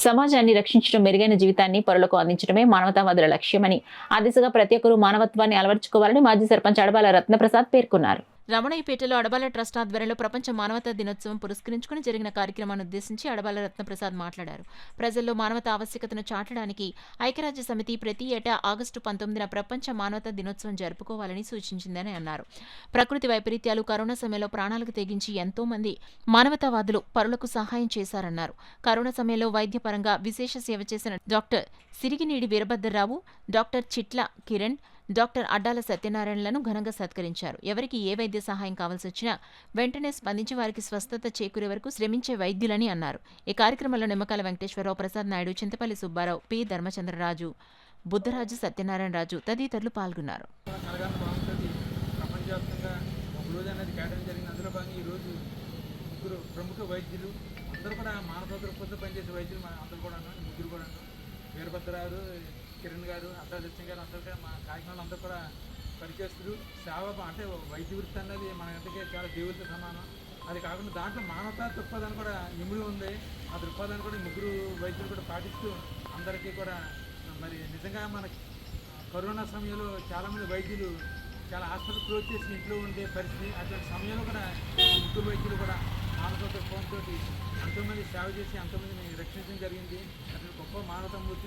సమాజాన్ని రక్షించడం, మెరుగైన జీవితాన్ని పరులకు అందించడమే మానవతావాదుల లక్ష్యమని, ఆ దిశగా ప్రతి ఒక్కరూ మానవత్వాన్ని అలవర్చుకోవాలని మాజీ సర్పంచ్ అడబాల రత్నప్రసాద్ పేర్కొన్నారు. రమణయ్యపేటలో అడబాల ట్రస్ట్ ఆధ్వర్యంలో ప్రపంచ మానవతా దినోత్సవం పురస్కరించుకుని జరిగిన కార్యక్రమాన్ని ఉద్దేశించి అడబాల రత్నప్రసాద్ మాట్లాడారు. ప్రజల్లో మానవతా ఆవశ్యకతను చాటడానికి ఐక్యరాజ్య సమితి ప్రతి ఏటా ఆగస్టు 19న ప్రపంచ మానవతా దినోత్సవం జరుపుకోవాలని సూచించిందని అన్నారు. ప్రకృతి వైపరీత్యాలు, కరోనా సమయంలో ప్రాణాలకు తెగించి ఎంతో మంది మానవతావాదులు పరులకు సహాయం చేశారన్నారు. కరోనా సమయంలో వైద్యపరంగా విశేష సేవ చేసిన doctor Sirigineedi Veerabhadrarao, doctor Chitla Kiran, doctor Addala సత్యనారాయణలను ఘనంగా సత్కరించారు. ఎవరికి ఏ వైద్య సహాయం కావాల్సి వచ్చినా వెంటనే స్పందించి వారికి స్వస్థత చేకూరే వరకు శ్రమించే వైద్యులని అన్నారు. ఈ కార్యక్రమంలో నిమ్మకాయల వెంకటేశ్వరరావు, ప్రసాద్ నాయుడు, చింతపల్లి సుబ్బారావు, పి ధర్మచంద్రరాజు, బుద్ధరాజు, సత్యనారాయణరాజు తదితరులు పాల్గొన్నారు. ప్రముఖ వైద్యులు అందరూ కూడా మానవ దృక్పథంతో పనిచేసే వైద్యులు అందరూ కూడా ముగ్గురు కూడా వీరభద్రరావు, కిరణ్ గారు, అడ్డా సత్యం గారు అందరూ కూడా మా కాకినాడలో అందరూ కూడా పనిచేస్తారు. సేవ అంటే వైద్య వృత్తి అన్నది మన ఇంటికి చాలా దేవుడితో సమానం. అది కాకుండా దాంట్లో మానవతా దృక్పథాన్ని కూడా ఇమిడి ఉంది. ఆ దృక్పథాన్ని కూడా ముగ్గురు వైద్యులు కూడా పాటిస్తూ అందరికీ కూడా మరి నిజంగా మనకి కరోనా సమయంలో చాలామంది వైద్యులు చాలా హాస్పిటల్ క్లోజ్ చేసి ఇంట్లో ఉండే పరిస్థితి. అటువంటి సమయంలో కూడా ముగ్గురు వైద్యులు కూడా మానవతా దృక్పథంతో ఎంతోమంది సేవ చేసి ఎంతోమందిని రక్షించడం జరిగింది. అటువంటి గొప్ప మానవతా మూర్తిని